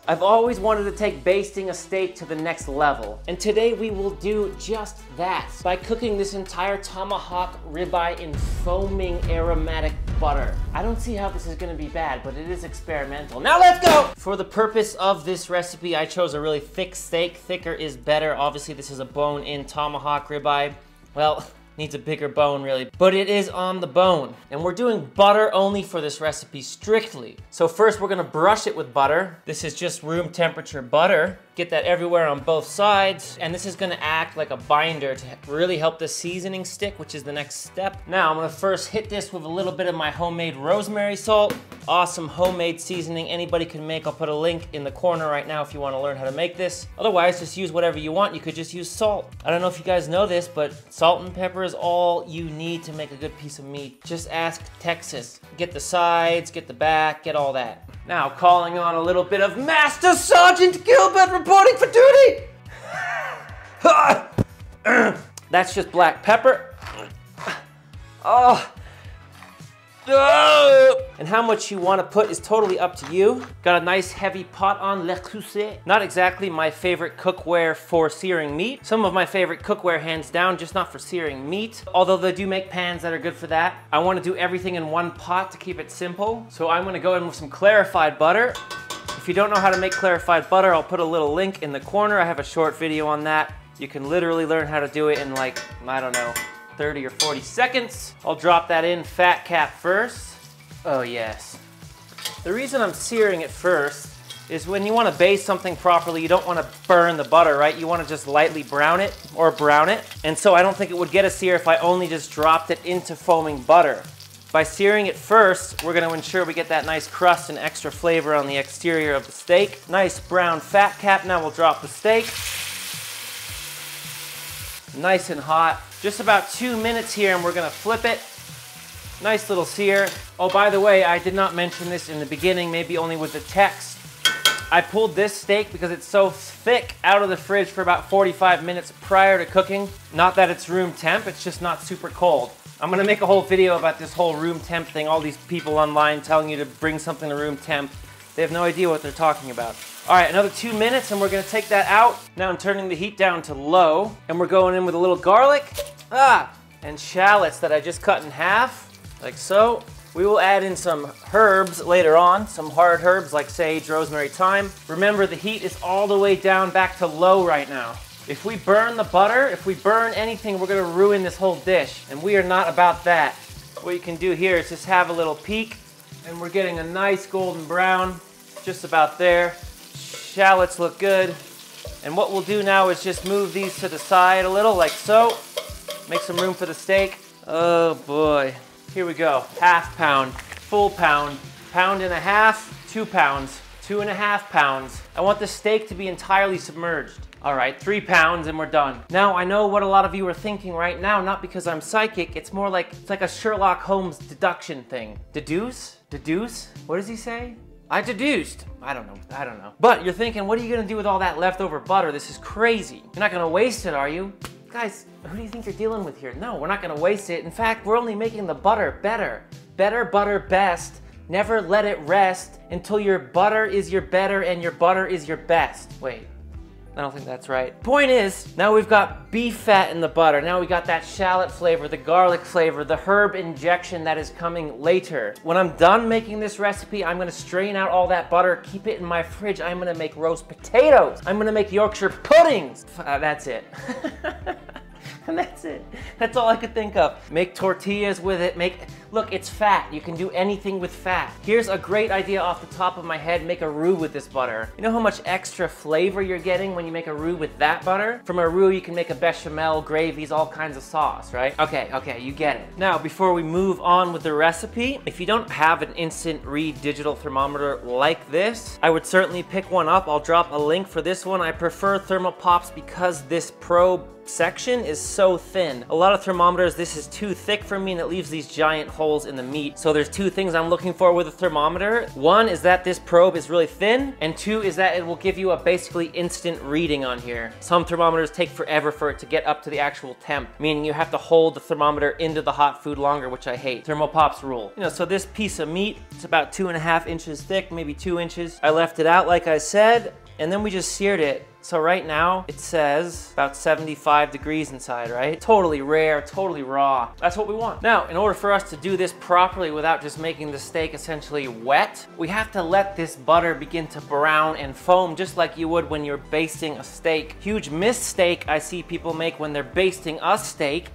I've always wanted to take basting a steak to the next level, and today we will do just that by cooking this entire tomahawk ribeye in foaming aromatic butter. I don't see how this is gonna be bad, but it is experimental. Now let's go! For the purpose of this recipe, I chose a really thick steak. Thicker is better. Obviously, this is a bone-in tomahawk ribeye. Well, needs a bigger bone really, but it is on the bone. And we're doing butter only for this recipe strictly. So first we're gonna brush it with butter. This is just room temperature butter. Get that everywhere on both sides. And this is gonna act like a binder to really help the seasoning stick, which is the next step. Now I'm gonna first hit this with a little bit of my homemade rosemary salt. Awesome homemade seasoning anybody can make. I'll put a link in the corner right now if you wanna learn how to make this. Otherwise, just use whatever you want. You could just use salt. I don't know if you guys know this, but salt and pepper is all you need to make a good piece of meat. Just ask Texas. Get the sides, get the back, get all that. Now calling on a little bit of Master Sergeant Gilbert reporting for duty. That's just black pepper. Oh. And how much you want to put is totally up to you. Got a nice heavy pot on Le Creuset. Not exactly my favorite cookware for searing meat. Some of my favorite cookware, hands down, just not for searing meat. Although they do make pans that are good for that. I want to do everything in one pot to keep it simple. So I'm going to go in with some clarified butter. If you don't know how to make clarified butter, I'll put a little link in the corner. I have a short video on that. You can literally learn how to do it in like, I don't know, 30 or 40 seconds. I'll drop that in fat cap first. Oh yes. The reason I'm searing it first is when you want to baste something properly, you don't want to burn the butter, right? You want to just lightly brown it or brown it. And so I don't think it would get a sear if I only just dropped it into foaming butter. By searing it first, we're going to ensure we get that nice crust and extra flavor on the exterior of the steak. Nice brown fat cap. Now we'll drop the steak. Nice and hot. Just about 2 minutes here and we're gonna flip it. Nice little sear. Oh, by the way, I did not mention this in the beginning, maybe only with the text. I pulled this steak because it's so thick out of the fridge for about 45 minutes prior to cooking. Not that it's room temp, it's just not super cold. I'm gonna make a whole video about this whole room temp thing. All these people online telling you to bring something to room temp. They have no idea what they're talking about. All right, another 2 minutes and we're gonna take that out. Now I'm turning the heat down to low and we're going in with a little garlic, and shallots that I just cut in half, like so. We will add in some herbs later on, some hard herbs like sage, rosemary, thyme. Remember, the heat is all the way down back to low right now. If we burn the butter, if we burn anything, we're gonna ruin this whole dish, and we are not about that. What you can do here is just have a little peek, and we're getting a nice golden brown, just about there. Shallots look good. And what we'll do now is just move these to the side a little, like so. Make some room for the steak. Oh boy. Here we go. Half pound, full pound, pound and a half, 2 pounds, 2.5 pounds. I want the steak to be entirely submerged. All right, 3 pounds and we're done. Now, I know what a lot of you are thinking right now, not because I'm psychic, it's more like, it's like a Sherlock Holmes deduction thing. Deduce? Deduce? What does he say? I deduced. I don't know. But you're thinking, what are you gonna do with all that leftover butter? This is crazy. You're not gonna waste it, are you? Guys, who do you think you're dealing with here? No, we're not gonna waste it. In fact, we're only making the butter better. Better butter best. Never let it rest until your butter is your better and your butter is your best. Wait. I don't think that's right. Point is, now we've got beef fat in the butter. Now we got that shallot flavor, the garlic flavor, the herb injection that is coming later. When I'm done making this recipe, I'm gonna strain out all that butter, keep it in my fridge. I'm gonna make roast potatoes. I'm gonna make Yorkshire puddings. That's it. And that's it. That's all I could think of. Make tortillas with it. Look, it's fat. You can do anything with fat. Here's a great idea off the top of my head. Make a roux with this butter. You know how much extra flavor you're getting when you make a roux with that butter? From a roux, you can make a bechamel, gravies, all kinds of sauce, right? Okay, you get it. Now, before we move on with the recipe, if you don't have an instant read digital thermometer like this, I would certainly pick one up. I'll drop a link for this one. I prefer Thermopops because this probe section is so thin. A lot of thermometers, this is too thick for me and it leaves these giant holes in the meat. So there's two things I'm looking for with a thermometer. One is that this probe is really thin, and two is that it will give you a basically instant reading on here. Some thermometers take forever for it to get up to the actual temp, meaning you have to hold the thermometer into the hot food longer, which I hate. Thermopop's rule. You know, so this piece of meat, it's about 2.5 inches thick, maybe 2 inches. I left it out like I said, and then we just seared it. So right now it says about 75 degrees inside, right? Totally rare, totally raw. That's what we want. Now, in order for us to do this properly without just making the steak essentially wet, we have to let this butter begin to brown and foam just like you would when you're basting a steak. Huge mistake I see people make when they're basting a steak.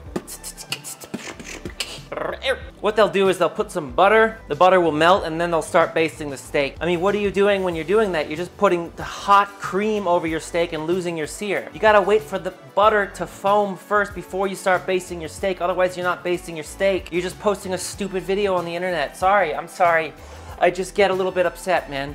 What they'll do is they'll put some butter, the butter will melt, and then they'll start basting the steak. I mean, what are you doing when you're doing that? You're just putting the hot cream over your steak and losing your sear. You gotta wait for the butter to foam first before you start basting your steak. Otherwise, you're not basting your steak. You're just posting a stupid video on the internet. Sorry, I'm sorry. I just get a little bit upset, man.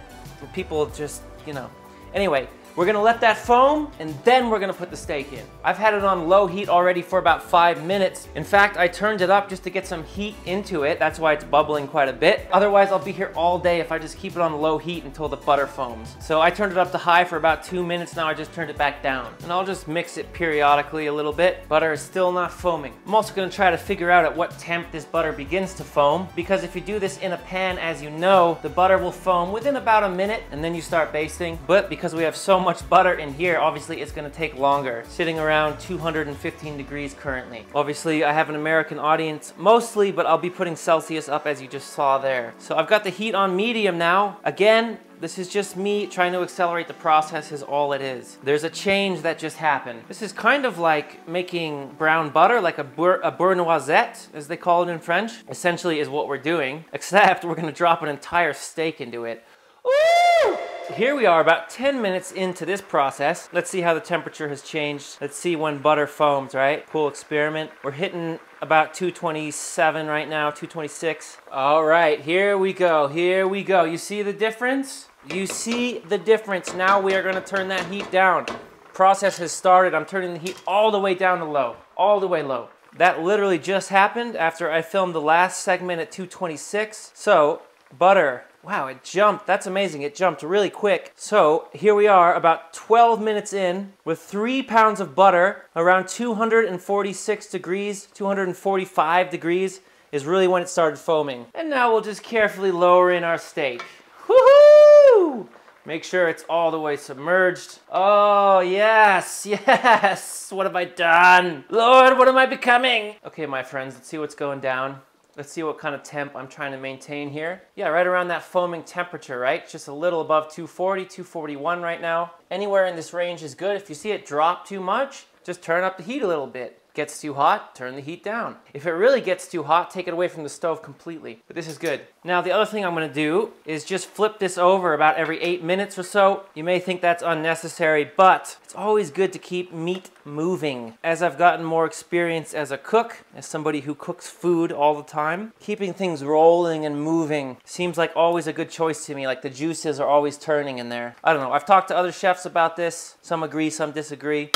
People just, you know. Anyway, we're gonna let that foam, and then we're gonna put the steak in. I've had it on low heat already for about 5 minutes. In fact, I turned it up just to get some heat into it. That's why it's bubbling quite a bit. Otherwise, I'll be here all day if I just keep it on low heat until the butter foams. So I turned it up to high for about 2 minutes. Now I just turned it back down. And I'll just mix it periodically a little bit. Butter is still not foaming. I'm also gonna try to figure out at what temp this butter begins to foam, because if you do this in a pan, as you know, the butter will foam within about a minute, and then you start basting. But because we have so much butter in here, obviously it's gonna take longer. Sitting around 215 degrees currently. Obviously I have an American audience mostly, but I'll be putting Celsius up as you just saw there. So I've got the heat on medium now. Again, this is just me trying to accelerate the process is all it is. There's a change that just happened. This is kind of like making brown butter, like a beurre noisette, as they call it in French. Essentially is what we're doing, except we're gonna drop an entire steak into it. Woo! Here we are about 10 minutes into this process. Let's see how the temperature has changed. Let's see when butter foams, right? Cool experiment. We're hitting about 227 right now, 226. All right, here we go, here we go. You see the difference? You see the difference. Now we are gonna turn that heat down. Process has started. I'm turning the heat all the way down to low, all the way low. That literally just happened after I filmed the last segment at 226. So, butter. Wow, it jumped. That's amazing. It jumped really quick. So here we are about 12 minutes in with 3 pounds of butter around 246 degrees, 245 degrees is really when it started foaming. And now we'll just carefully lower in our steak. Woohoo! Make sure it's all the way submerged. Oh, yes, yes. What have I done? Lord, what am I becoming? Okay, my friends, let's see what's going down. Let's see what kind of temp I'm trying to maintain here. Yeah, right around that foaming temperature, right? Just a little above 240, 241 right now. Anywhere in this range is good. If you see it drop too much, just turn up the heat a little bit. Gets too hot, turn the heat down. If it really gets too hot, take it away from the stove completely. But this is good. Now, the other thing I'm gonna do is just flip this over about every 8 minutes or so. You may think that's unnecessary, but it's always good to keep meat moving. As I've gotten more experience as a cook, as somebody who cooks food all the time, keeping things rolling and moving seems like always a good choice to me. Like the juices are always turning in there. I don't know, I've talked to other chefs about this. Some agree, some disagree.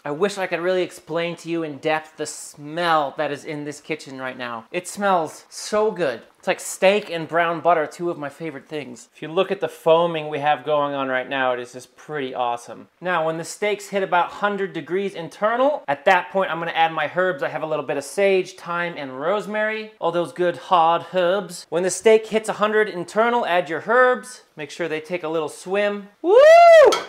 I wish I could really explain to you in depth the smell that is in this kitchen right now. It smells so good. It's like steak and brown butter, two of my favorite things. If you look at the foaming we have going on right now, it is just pretty awesome. Now, when the steaks hit about 100 degrees internal, at that point I'm gonna add my herbs. I have a little bit of sage, thyme, and rosemary. All those good hard herbs. When the steak hits 100 internal, add your herbs. Make sure they take a little swim. Woo!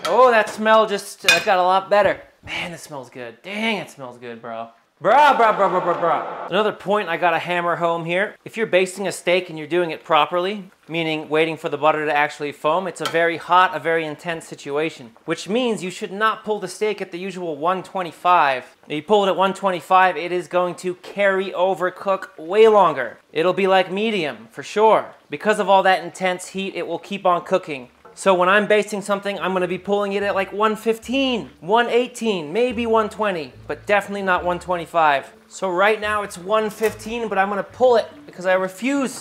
Oh, that smell just got a lot better. Man, it smells good. Dang, it smells good, bro. Bruh. Another point I gotta hammer home here. If you're basting a steak and you're doing it properly, meaning waiting for the butter to actually foam, it's a very hot, a very intense situation, which means you should not pull the steak at the usual 125. If you pull it at 125, it is going to carry over cook way longer. It'll be like medium, for sure. Because of all that intense heat, it will keep on cooking. So when I'm basting something, I'm gonna be pulling it at like 115, 118, maybe 120, but definitely not 125. So right now it's 115, but I'm gonna pull it because I refuse.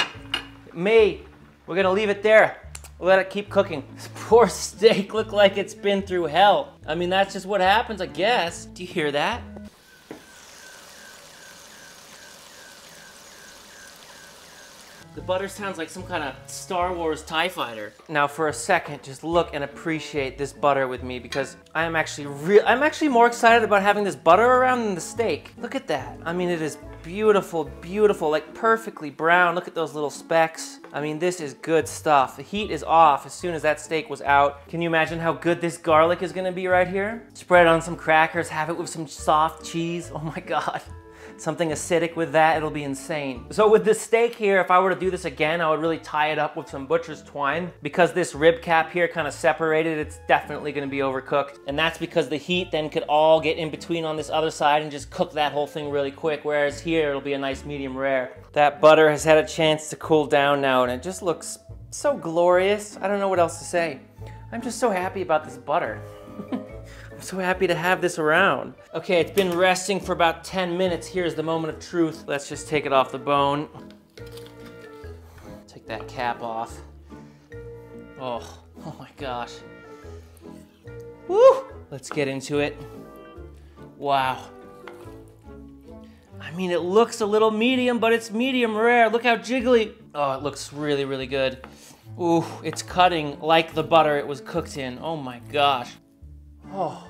We're gonna leave it there. Let it keep cooking. This poor steak looked like it's been through hell. I mean, that's just what happens, I guess. Do you hear that? The butter sounds like some kind of Star Wars TIE fighter. Now for a second, just look and appreciate this butter with me because I'm actually more excited about having this butter around than the steak. Look at that. I mean, it is beautiful, beautiful, like perfectly brown. Look at those little specks. I mean, this is good stuff. The heat is off as soon as that steak was out. Can you imagine how good this garlic is gonna be right here? Spread on some crackers, have it with some soft cheese. Oh my God. Something acidic with that, it'll be insane. So with this steak here, if I were to do this again, I would really tie it up with some butcher's twine. Because this rib cap here kind of separated, it's definitely gonna be overcooked. And that's because the heat then could all get in between on this other side and just cook that whole thing really quick. Whereas here, it'll be a nice medium rare. That butter has had a chance to cool down now and it just looks so glorious. I don't know what else to say. I'm just so happy about this butter. I'm so happy to have this around. Okay, it's been resting for about 10 minutes. Here's the moment of truth. Let's just take it off the bone. Take that cap off. Oh my gosh. Woo! Let's get into it. Wow. I mean, it looks a little medium, but it's medium rare. Look how jiggly. Oh, it looks really, really good. Ooh, it's cutting like the butter it was cooked in. Oh my gosh. Oh.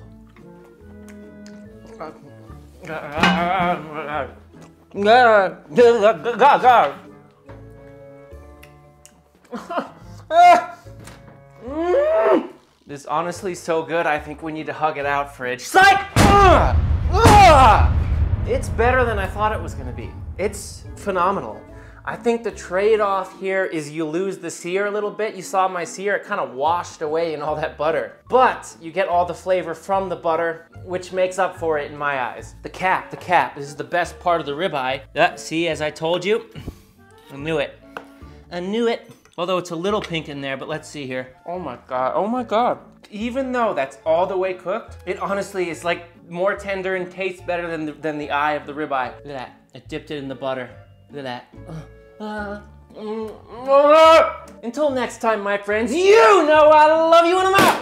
This is honestly so good, I think we need to hug it out, fridge. Psych! It's better than I thought it was gonna be. It's phenomenal. I think the trade-off here is you lose the sear a little bit. You saw my sear, it kind of washed away in all that butter. But you get all the flavor from the butter, which makes up for it in my eyes. The cap. This is the best part of the ribeye. See, as I told you, I knew it. Although it's a little pink in there, but let's see here. Oh my God. Even though that's all the way cooked, it honestly is like more tender and tastes better than the eye of the ribeye. Look at that, I dipped it in the butter. Look at that. Until next time, my friends, you know I love you and I'm out!